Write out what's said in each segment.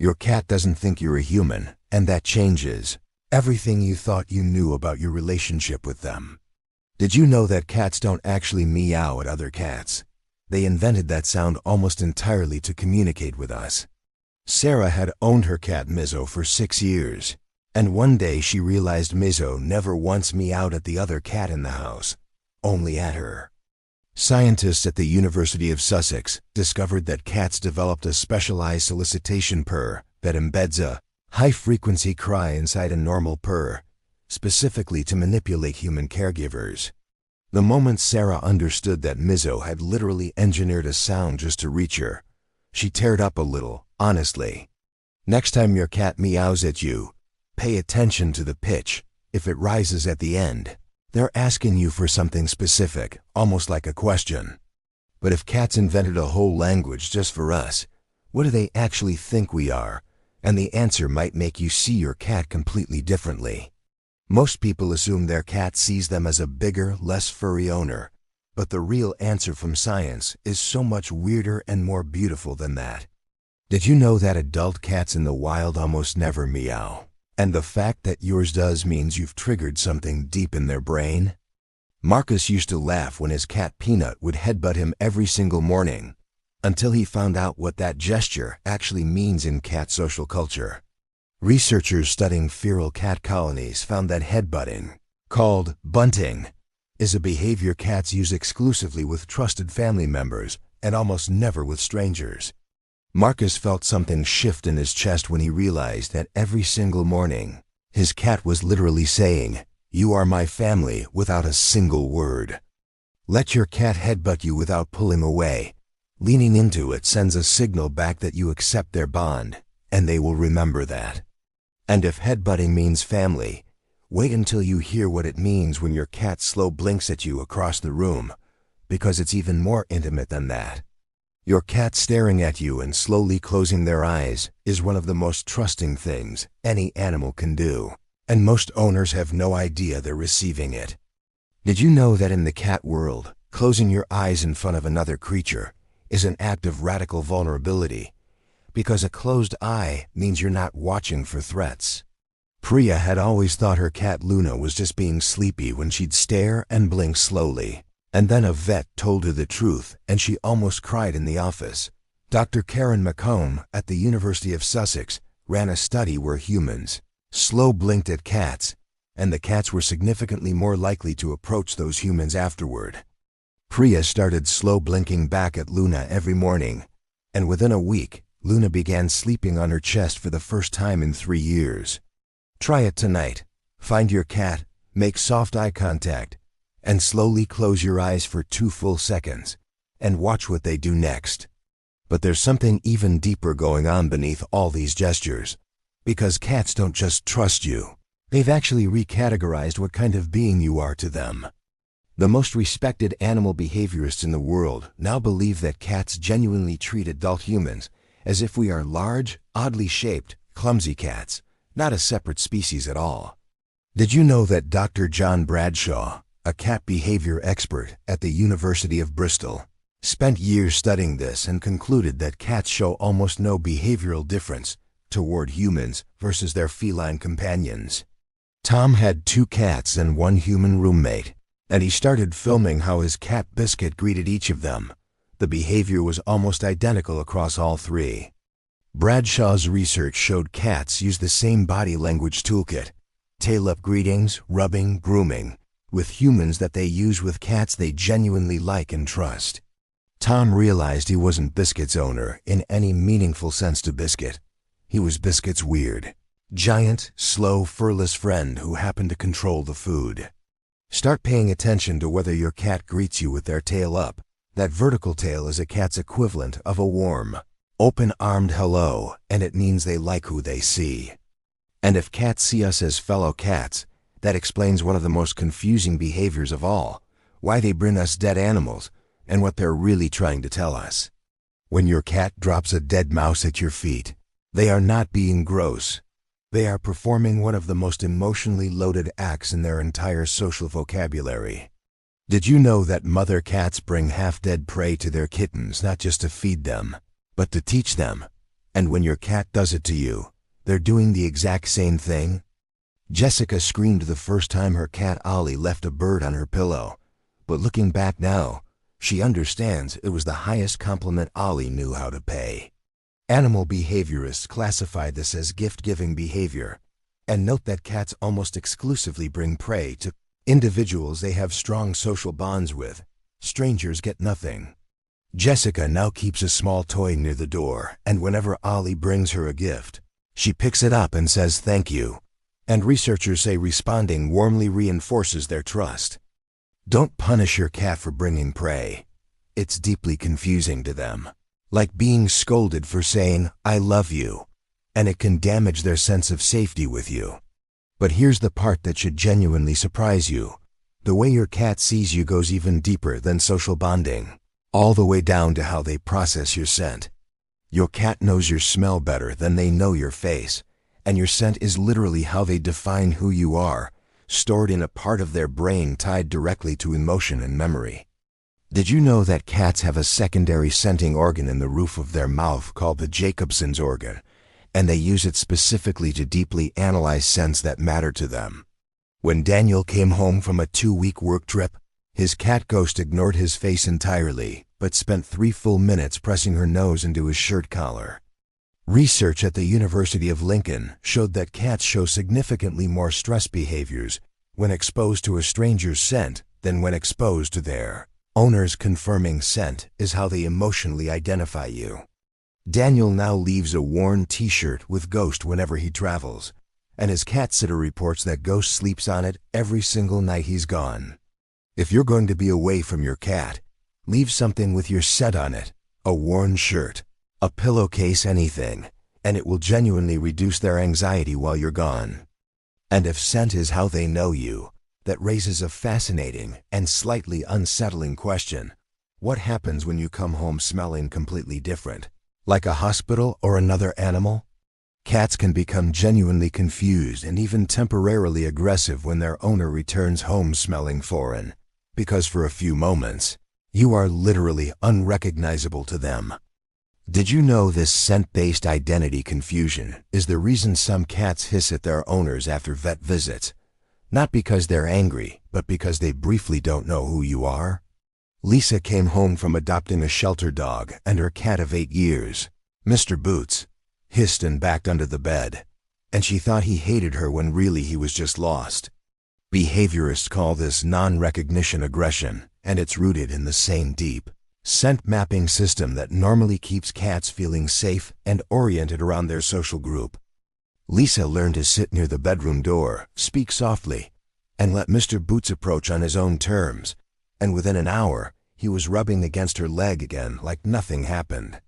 Your cat doesn't think you're a human, and that changes everything you thought you knew about your relationship with them. Did you know that cats don't actually meow at other cats? They invented that sound almost entirely to communicate with us. Sarah had owned her cat Mizzo for 6 years, and one day she realized Mizzo never once meowed at the other cat in the house, only at her. Scientists at the University of Sussex discovered that cats developed a specialized solicitation purr that embeds a high-frequency cry inside a normal purr, specifically to manipulate human caregivers. The moment Sarah understood that Mizzo had literally engineered a sound just to reach her, she teared up a little, honestly. Next time your cat meows at you, pay attention to the pitch. If it rises at the end, they're asking you for something specific, almost like a question. But if cats invented a whole language just for us, what do they actually think we are? And the answer might make you see your cat completely differently. Most people assume their cat sees them as a bigger, less furry owner, but the real answer from science is so much weirder and more beautiful than that. Did you know that adult cats in the wild almost never meow? And the fact that yours does means you've triggered something deep in their brain? Marcus used to laugh when his cat Peanut would headbutt him every single morning, until he found out what that gesture actually means in cat social culture. Researchers studying feral cat colonies found that headbutting, called bunting, is a behavior cats use exclusively with trusted family members and almost never with strangers. Marcus felt something shift in his chest when he realized that every single morning, his cat was literally saying, "You are my family," without a single word. Let your cat headbutt you without pulling away. Leaning into it sends a signal back that you accept their bond, and they will remember that. And if headbutting means family, wait until you hear what it means when your cat slow blinks at you across the room, because it's even more intimate than that. Your cat staring at you and slowly closing their eyes is one of the most trusting things any animal can do, and most owners have no idea they're receiving it. Did you know that in the cat world, closing your eyes in front of another creature is an act of radical vulnerability? Because a closed eye means you're not watching for threats. Priya had always thought her cat Luna was just being sleepy when she'd stare and blink slowly. And then a vet told her the truth, and she almost cried in the office. Dr. Karen McComb at the University of Sussex ran a study where humans slow blinked at cats, and the cats were significantly more likely to approach those humans afterward. Priya started slow blinking back at Luna every morning, and within a week, Luna began sleeping on her chest for the first time in 3 years. Try it tonight. Find your cat, make soft eye contact, and slowly close your eyes for 2 full seconds, and watch what they do next. But there's something even deeper going on beneath all these gestures, because cats don't just trust you. They've actually recategorized what kind of being you are to them. The most respected animal behaviorists in the world now believe that cats genuinely treat adult humans as if we are large, oddly shaped, clumsy cats, not a separate species at all. Did you know that Dr. John Bradshaw, a cat behavior expert at the University of Bristol, spent years studying this and concluded that cats show almost no behavioral difference toward humans versus their feline companions? Tom had 2 cats and 1 human roommate, and he started filming how his cat Biscuit greeted each of them. The behavior was almost identical across all 3. Bradshaw's research showed cats use the same body language toolkit, tail-up greetings, rubbing, grooming, with humans that they use with cats they genuinely like and trust. Tom realized he wasn't Biscuit's owner in any meaningful sense to Biscuit. He was Biscuit's weird, giant, slow, furless friend who happened to control the food. Start paying attention to whether your cat greets you with their tail up. That vertical tail is a cat's equivalent of a warm, open-armed hello, and it means they like who they see. And if cats see us as fellow cats, that explains one of the most confusing behaviors of all, why they bring us dead animals, and what they're really trying to tell us. When your cat drops a dead mouse at your feet, they are not being gross. They are performing one of the most emotionally loaded acts in their entire social vocabulary. Did you know that mother cats bring half-dead prey to their kittens not just to feed them, but to teach them, And when your cat does it to you, they're doing the exact same thing? Jessica screamed the first time her cat Ollie left a bird on her pillow. But looking back now, she understands it was the highest compliment Ollie knew how to pay. Animal behaviorists classify this as gift-giving behavior, and note that cats almost exclusively bring prey to individuals they have strong social bonds with. Strangers get nothing. Jessica now keeps a small toy near the door, and whenever Ollie brings her a gift, she picks it up and says thank you. And researchers say responding warmly reinforces their trust. Don't punish your cat for bringing prey. It's deeply confusing to them. Like being scolded for saying, "I love you," and it can damage their sense of safety with you. But here's the part that should genuinely surprise you. The way your cat sees you goes even deeper than social bonding, all the way down to how they process your scent. Your cat knows your smell better than they know your face, and your scent is literally how they define who you are, stored in a part of their brain tied directly to emotion and memory. Did you know that cats have a secondary scenting organ in the roof of their mouth called the Jacobson's organ, and they use it specifically to deeply analyze scents that matter to them? When Daniel came home from a 2-week work trip, his cat Ghost ignored his face entirely, but spent 3 full minutes pressing her nose into his shirt collar. Research at the University of Lincoln showed that cats show significantly more stress behaviors when exposed to a stranger's scent than when exposed to their owner's, confirming scent is how they emotionally identify you. Daniel now leaves a worn t-shirt with Ghost whenever he travels, and his cat sitter reports that Ghost sleeps on it every single night he's gone. If you're going to be away from your cat, leave something with your scent on it, a worn shirt, a pillowcase, anything, and it will genuinely reduce their anxiety while you're gone. And if scent is how they know you, that raises a fascinating and slightly unsettling question. What happens when you come home smelling completely different, like a hospital or another animal? Cats can become genuinely confused and even temporarily aggressive when their owner returns home smelling foreign, because for a few moments, you are literally unrecognizable to them. Did you know this scent-based identity confusion is the reason some cats hiss at their owners after vet visits? Not because they're angry, but because they briefly don't know who you are. Lisa came home from adopting a shelter dog, and her cat of 8 years, Mr. Boots, hissed and backed under the bed, and she thought he hated her when really he was just lost. Behaviorists call this non-recognition aggression, and it's rooted in the same deep scent mapping system that normally keeps cats feeling safe and oriented around their social group. Lisa learned to sit near the bedroom door, speak softly, and let Mr. Boots approach on his own terms, and within an hour, he was rubbing against her leg again like nothing happened.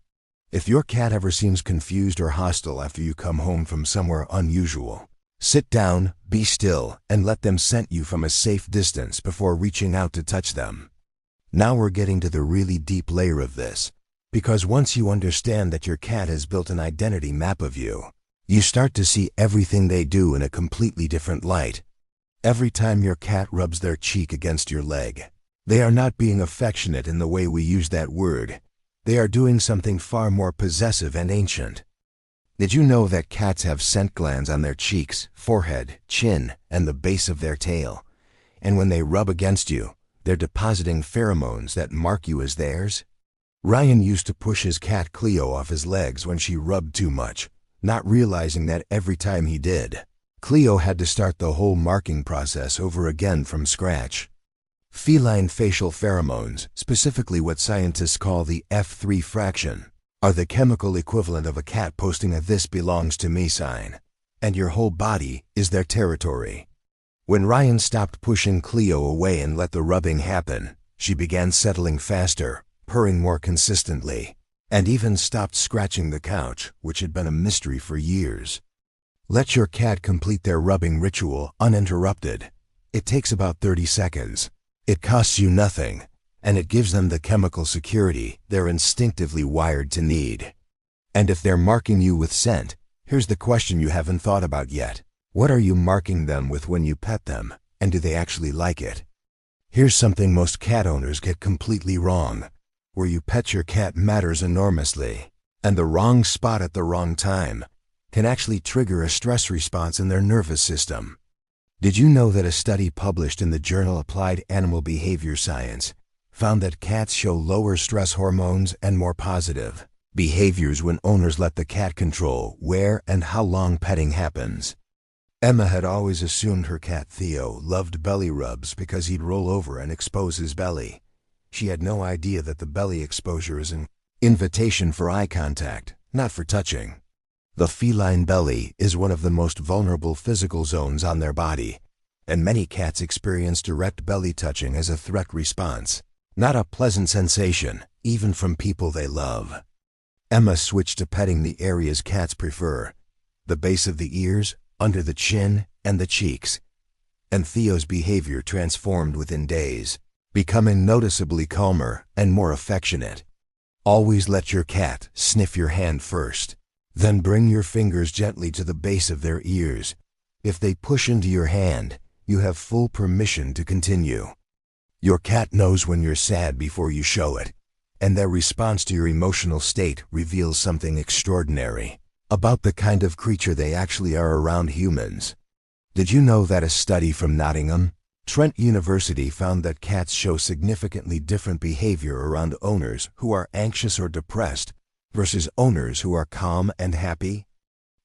If your cat ever seems confused or hostile after you come home from somewhere unusual, sit down, be still, and let them scent you from a safe distance before reaching out to touch them. Now we're getting to the really deep layer of this, because once you understand that your cat has built an identity map of you, you start to see everything they do in a completely different light. Every time your cat rubs their cheek against your leg, they are not being affectionate in the way we use that word. They are doing something far more possessive and ancient. Did you know that cats have scent glands on their cheeks, forehead, chin, and the base of their tail? And when they rub against you, they're depositing pheromones that mark you as theirs? Ryan used to push his cat Cleo off his legs when she rubbed too much, not realizing that every time he did, Cleo had to start the whole marking process over again from scratch. Feline facial pheromones, specifically what scientists call the F3 fraction, are the chemical equivalent of a cat posting a "this belongs to me" sign, and your whole body is their territory. When Ryan stopped pushing Cleo away and let the rubbing happen, she began settling faster, purring more consistently, and even stopped scratching the couch, which had been a mystery for years. Let your cat complete their rubbing ritual uninterrupted. It takes about 30 seconds. It costs you nothing, and it gives them the chemical security they're instinctively wired to need. And if they're marking you with scent, here's the question you haven't thought about yet. What are you marking them with when you pet them, and do they actually like it? Here's something most cat owners get completely wrong. Where you pet your cat matters enormously. And the wrong spot at the wrong time can actually trigger a stress response in their nervous system. Did you know that a study published in the journal Applied Animal Behavior Science found that cats show lower stress hormones and more positive behaviors when owners let the cat control where and how long petting happens? Emma had always assumed her cat Theo loved belly rubs because he'd roll over and expose his belly. She had no idea that the belly exposure is an invitation for eye contact, not for touching. The feline belly is one of the most vulnerable physical zones on their body, and many cats experience direct belly touching as a threat response, not a pleasant sensation, even from people they love. Emma switched to petting the areas cats prefer, the base of the ears, under the chin, and the cheeks, and Theo's behavior transformed within days, becoming noticeably calmer and more affectionate. Always let your cat sniff your hand first. Then bring your fingers gently to the base of their ears. If they push into your hand, you have full permission to continue. Your cat knows when you're sad before you show it, and their response to your emotional state reveals something extraordinary about the kind of creature they actually are around humans. Did you know that a study from Nottingham, Trent University found that cats show significantly different behavior around owners who are anxious or depressed versus owners who are calm and happy?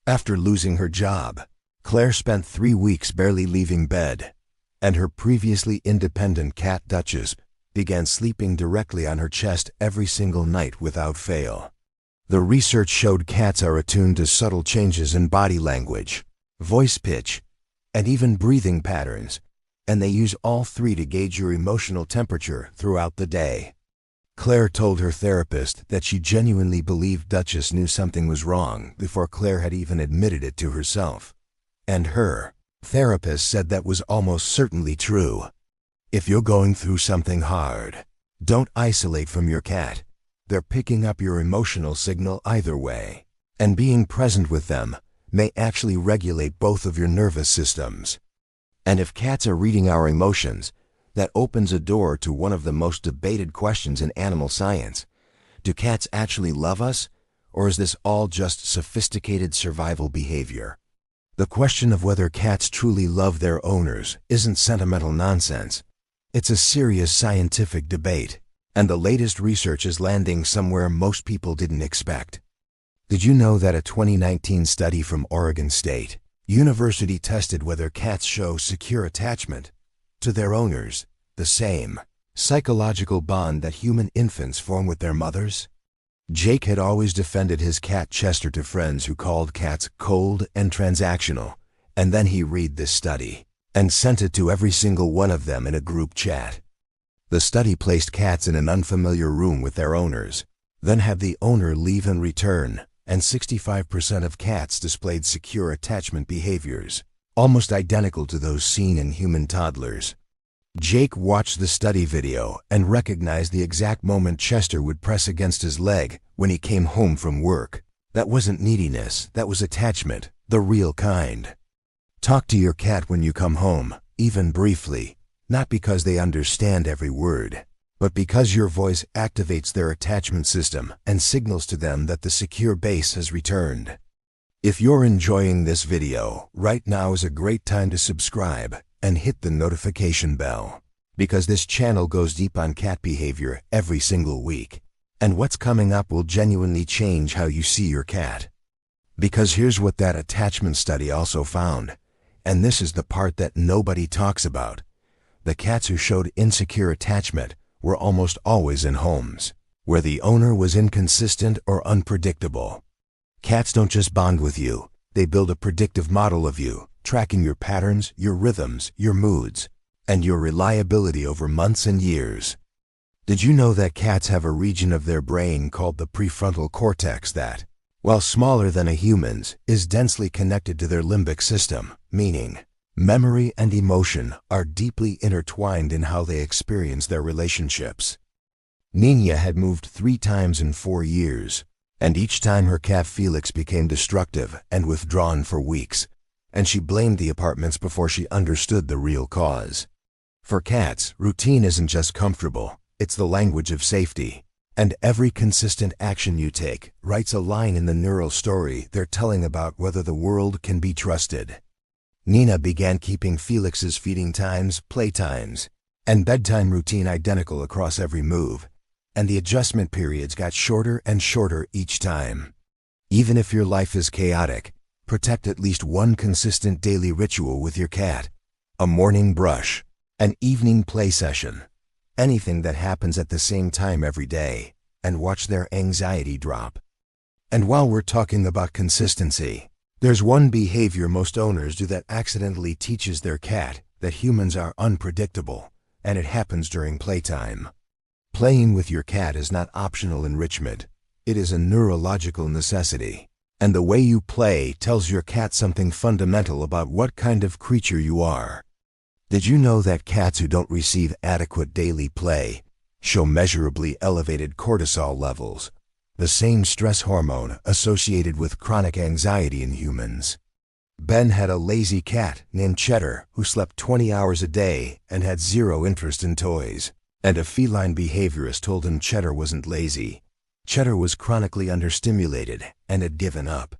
After losing her job, Claire spent 3 weeks barely leaving bed, and her previously independent cat Duchess began sleeping directly on her chest every single night without fail. The research showed cats are attuned to subtle changes in body language, voice pitch, and even breathing patterns, and they use all three to gauge your emotional temperature throughout the day. Claire told her therapist that she genuinely believed Duchess knew something was wrong before Claire had even admitted it to herself. And her therapist said that was almost certainly true. If you're going through something hard, don't isolate from your cat. They're picking up your emotional signal either way, and being present with them may actually regulate both of your nervous systems. And if cats are reading our emotions, that opens a door to one of the most debated questions in animal science. Do cats actually love us, or is this all just sophisticated survival behavior? The question of whether cats truly love their owners isn't sentimental nonsense. It's a serious scientific debate, and the latest research is landing somewhere most people didn't expect. Did you know that a 2019 study from Oregon State University tested whether cats show secure attachment to their owners, the same psychological bond that human infants form with their mothers? Jake had always defended his cat Chester to friends who called cats cold and transactional, and then he read this study and sent it to every single one of them in a group chat. The study placed cats in an unfamiliar room with their owners, then had the owner leave and return, and 65% of cats displayed secure attachment behaviors, almost identical to those seen in human toddlers. Jake watched the study video and recognized the exact moment Chester would press against his leg when he came home from work. That wasn't neediness, that was attachment, the real kind. Talk to your cat when you come home, even briefly, not because they understand every word, but because your voice activates their attachment system and signals to them that the secure base has returned. If you're enjoying this video, right now is a great time to subscribe and hit the notification bell, because this channel goes deep on cat behavior every single week, and what's coming up will genuinely change how you see your cat. Because here's what that attachment study also found, and this is the part that nobody talks about. The cats who showed insecure attachment were almost always in homes where the owner was inconsistent or unpredictable. Cats don't just bond with you, they build a predictive model of you, tracking your patterns, your rhythms, your moods, and your reliability over months and years. Did you know that cats have a region of their brain called the prefrontal cortex that, while smaller than a human's, is densely connected to their limbic system, meaning memory and emotion are deeply intertwined in how they experience their relationships? Nina had moved 3 times in 4 years, and each time her cat Felix became destructive and withdrawn for weeks, and she blamed the apartments before she understood the real cause. For cats, routine isn't just comfortable, it's the language of safety. And every consistent action you take writes a line in the neural story they're telling about whether the world can be trusted. Nina began keeping Felix's feeding times, playtimes, and bedtime routine identical across every move, and the adjustment periods got shorter and shorter each time. Even if your life is chaotic, protect at least one consistent daily ritual with your cat: a morning brush, an evening play session, anything that happens at the same time every day, and watch their anxiety drop. And while we're talking about consistency, there's one behavior most owners do that accidentally teaches their cat that humans are unpredictable, and it happens during playtime. Playing with your cat is not optional enrichment. It is a neurological necessity. And the way you play tells your cat something fundamental about what kind of creature you are. Did you know that cats who don't receive adequate daily play show measurably elevated cortisol levels, the same stress hormone associated with chronic anxiety in humans? Ben had a lazy cat named Cheddar who slept 20 hours a day and had zero interest in toys. And a feline behaviorist told him Cheddar wasn't lazy. Cheddar was chronically understimulated and had given up.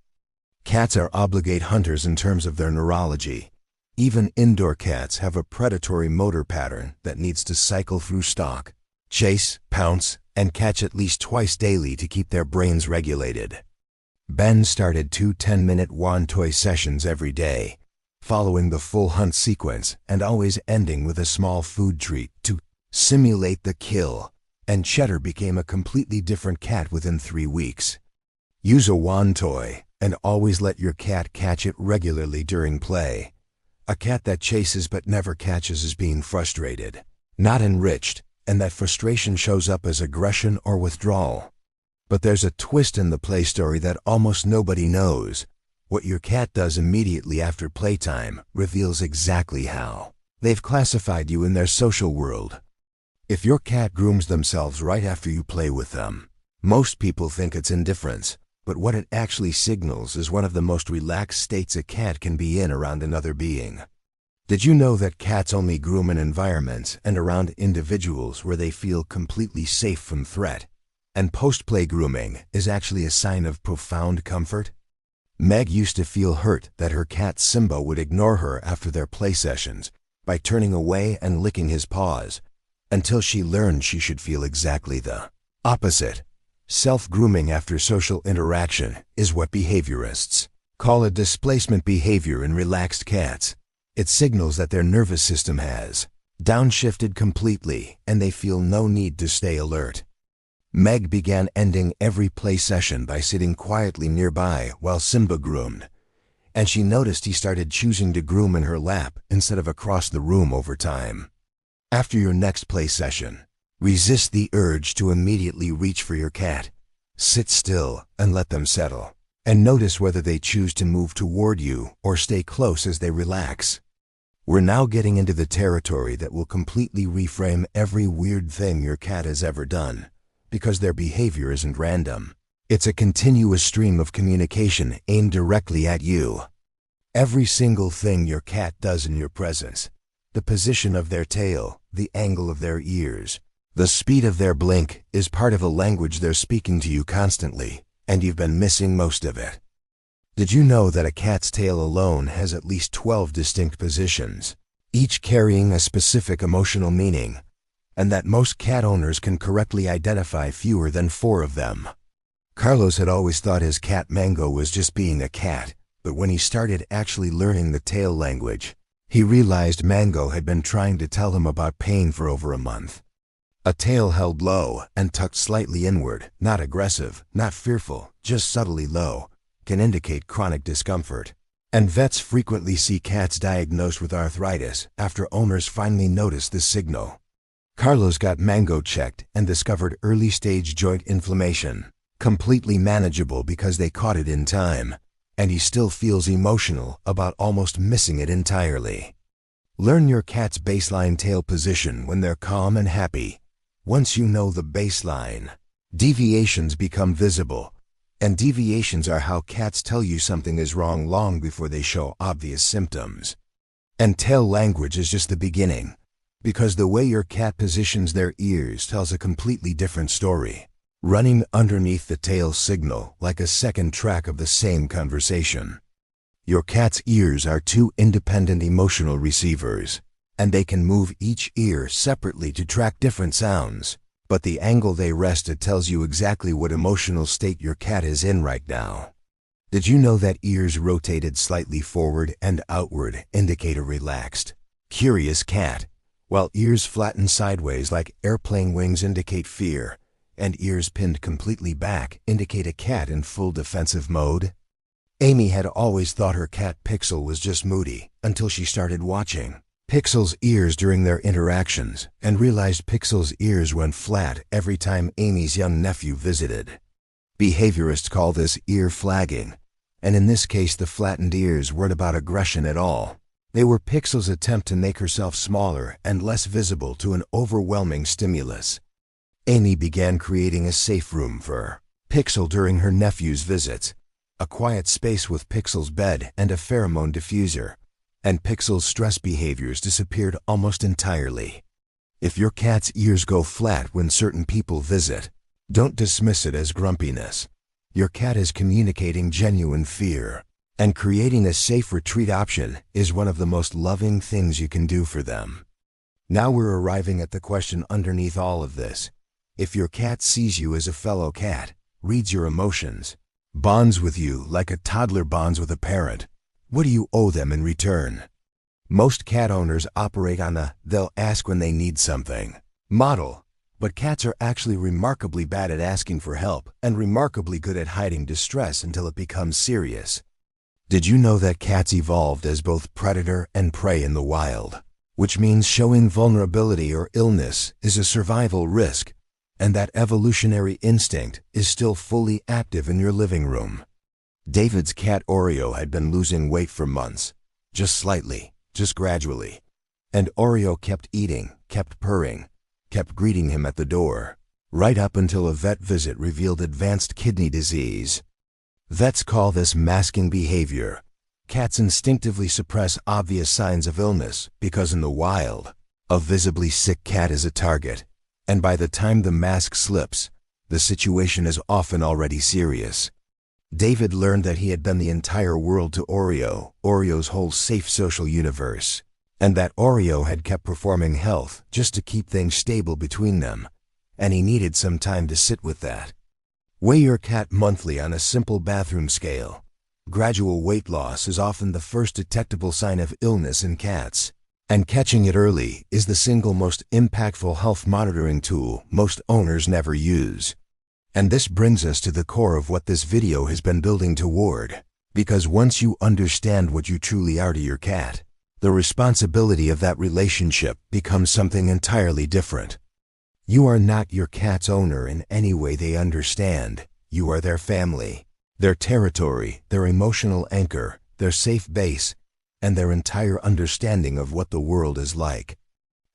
Cats are obligate hunters in terms of their neurology. Even indoor cats have a predatory motor pattern that needs to cycle through stalk, chase, pounce, and catch at least twice daily to keep their brains regulated. Ben started 2 10-minute wand toy sessions every day, following the full hunt sequence and always ending with a small food treat to simulate the kill, and Cheddar became a completely different cat within 3 weeks. Use a wand toy and always let your cat catch it regularly during play. A cat that chases but never catches is being frustrated, not enriched, and that frustration shows up as aggression or withdrawal. But there's a twist in the play story that almost nobody knows. What your cat does immediately after playtime reveals exactly how they've classified you in their social world. If your cat grooms themselves right after you play with them, most people think it's indifference, but what it actually signals is one of the most relaxed states a cat can be in around another being. Did you know that cats only groom in environments and around individuals where they feel completely safe from threat? And post-play grooming is actually a sign of profound comfort? Meg used to feel hurt that her cat Simba would ignore her after their play sessions by turning away and licking his paws, until she learned she should feel exactly the opposite. Self-grooming after social interaction is what behaviorists call a displacement behavior in relaxed cats. It signals that their nervous system has downshifted completely and they feel no need to stay alert. Meg began ending every play session by sitting quietly nearby while Simba groomed, and she noticed he started choosing to groom in her lap instead of across the room over time. After your next play session, resist the urge to immediately reach for your cat. Sit still and let them settle, and notice whether they choose to move toward you or stay close as they relax. We're now getting into the territory that will completely reframe every weird thing your cat has ever done, because their behavior isn't random. It's a continuous stream of communication aimed directly at you. Every single thing your cat does in your presence, the position of their tail, the angle of their ears, the speed of their blink, is part of a language they're speaking to you constantly, and you've been missing most of it. Did you know that a cat's tail alone has at least 12 distinct positions, each carrying a specific emotional meaning, and that most cat owners can correctly identify fewer than 4 of them? Carlos had always thought his cat Mango was just being a cat, but when he started actually learning the tail language, he realized Mango had been trying to tell him about pain for over a month. A tail held low and tucked slightly inward, not aggressive, not fearful, just subtly low, can indicate chronic discomfort. And vets frequently see cats diagnosed with arthritis after owners finally notice this signal. Carlos got Mango checked and discovered early-stage joint inflammation, completely manageable because they caught it in time, and he still feels emotional about almost missing it entirely. Learn your cat's baseline tail position when they're calm and happy. Once you know the baseline, deviations become visible, and deviations are how cats tell you something is wrong long before they show obvious symptoms. And tail language is just the beginning, because the way your cat positions their ears tells a completely different story. running underneath the tail signal like a second track of the same conversation. Your cat's ears are two independent emotional receivers, and they can move each ear separately to track different sounds, but the angle they rest at tells you exactly what emotional state your cat is in right now. Did you know that ears rotated slightly forward and outward indicate a relaxed, curious cat, while ears flattened sideways like airplane wings indicate fear, and ears pinned completely back indicate a cat in full defensive mode? Amy had always thought her cat Pixel was just moody until she started watching Pixel's ears during their interactions and realized Pixel's ears went flat every time Amy's young nephew visited. Behaviorists call this ear flagging, and in this case the flattened ears weren't about aggression at all. They were Pixel's attempt to make herself smaller and less visible to an overwhelming stimulus. Amy began creating a safe room for Pixel during her nephew's visits, a quiet space with Pixel's bed and a pheromone diffuser, and Pixel's stress behaviors disappeared almost entirely. If your cat's ears go flat when certain people visit, don't dismiss it as grumpiness. Your cat is communicating genuine fear, and creating a safe retreat option is one of the most loving things you can do for them. Now we're arriving at the question underneath all of this. If your cat sees you as a fellow cat, reads your emotions, bonds with you like a toddler bonds with a parent, what do you owe them in return? Most cat owners operate on a "they'll ask when they need something" model, but cats are actually remarkably bad at asking for help and remarkably good at hiding distress until it becomes serious. Did you know that cats evolved as both predator and prey in the wild, which means showing vulnerability or illness is a survival risk, and that evolutionary instinct is still fully active in your living room? David's cat Oreo had been losing weight for months, just slightly, just gradually, and Oreo kept eating, kept purring, kept greeting him at the door, right up until a vet visit revealed advanced kidney disease. Vets call this masking behavior. Cats instinctively suppress obvious signs of illness because in the wild, a visibly sick cat is a target, and by the time the mask slips, the situation is often already serious. David learned that he had been the entire world to Oreo, Oreo's whole safe social universe, and that Oreo had kept performing health just to keep things stable between them, and he needed some time to sit with that. Weigh your cat monthly on a simple bathroom scale. Gradual weight loss is often the first detectable sign of illness in cats, and catching it early is the single most impactful health monitoring tool most owners never use. And this brings us to the core of what this video has been building toward, because once you understand what you truly are to your cat, the responsibility of that relationship becomes something entirely different. You are not your cat's owner in any way they understand. You are their family, their territory, their emotional anchor, their safe base, and their entire understanding of what the world is like.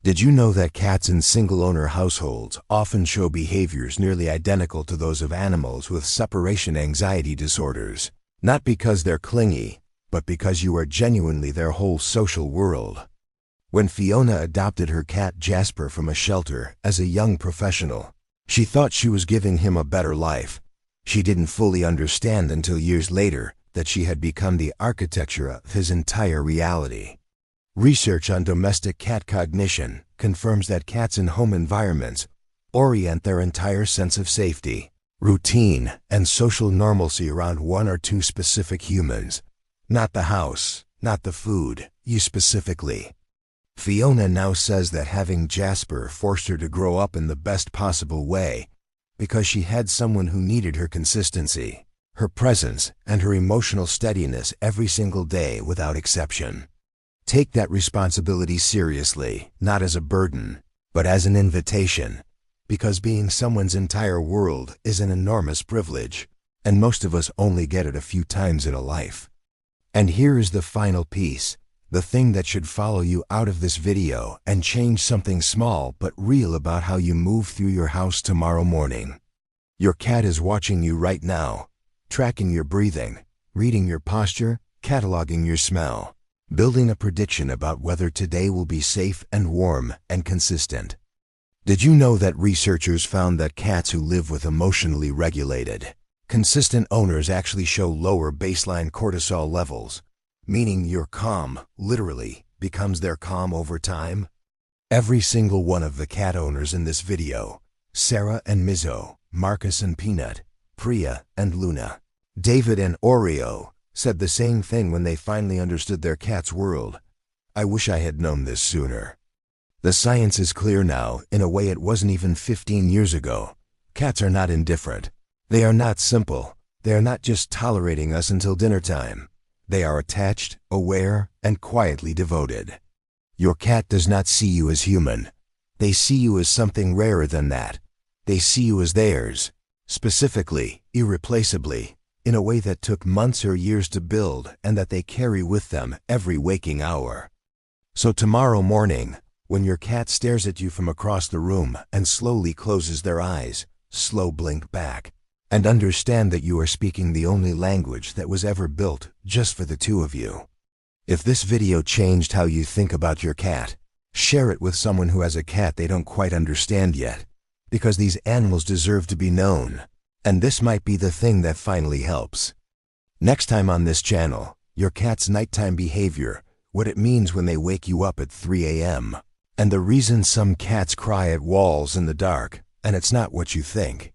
Did you know that cats in single-owner households often show behaviors nearly identical to those of animals with separation anxiety disorders? Not because they're clingy, but because you are genuinely their whole social world. When Fiona adopted her cat Jasper from a shelter as a young professional, she thought she was giving him a better life. She didn't fully understand until years later that she had become the architecture of his entire reality. Research on domestic cat cognition confirms that cats in home environments orient their entire sense of safety, routine, and social normalcy around one or two specific humans. Not the house, not the food, you specifically. Fiona now says that having Jasper forced her to grow up in the best possible way because she had someone who needed her consistency, her presence, and her emotional steadiness every single day without exception. Take that responsibility seriously, not as a burden, but as an invitation, because being someone's entire world is an enormous privilege, and most of us only get it a few times in a life. And here is the final piece, the thing that should follow you out of this video and change something small but real about how you move through your house tomorrow morning. Your cat is watching you right now, tracking your breathing, reading your posture, cataloging your smell, building a prediction about whether today will be safe and warm and consistent. Did you know that researchers found that cats who live with emotionally regulated, consistent owners actually show lower baseline cortisol levels, meaning your calm, literally, becomes their calm over time? Every single one of the cat owners in this video, Sarah and Mizzo, Marcus and Peanut, Priya and Luna, David and Oreo, said the same thing when they finally understood their cat's world. I wish I had known this sooner. The science is clear now in a way it wasn't even 15 years ago. Cats are not indifferent. They are not simple. They are not just tolerating us until dinner time. They are attached, aware, and quietly devoted. Your cat does not see you as human. They see you as something rarer than that. They see you as theirs, specifically, irreplaceably, in a way that took months or years to build and that they carry with them every waking hour. So tomorrow morning, when your cat stares at you from across the room and slowly closes their eyes, slow blink back, and understand that you are speaking the only language that was ever built just for the two of you. If this video changed how you think about your cat, share it with someone who has a cat they don't quite understand yet, because these animals deserve to be known, and this might be the thing that finally helps. Next time on this channel, your cat's nighttime behavior, what it means when they wake you up at 3 a.m., and the reason some cats cry at walls in the dark, and it's not what you think.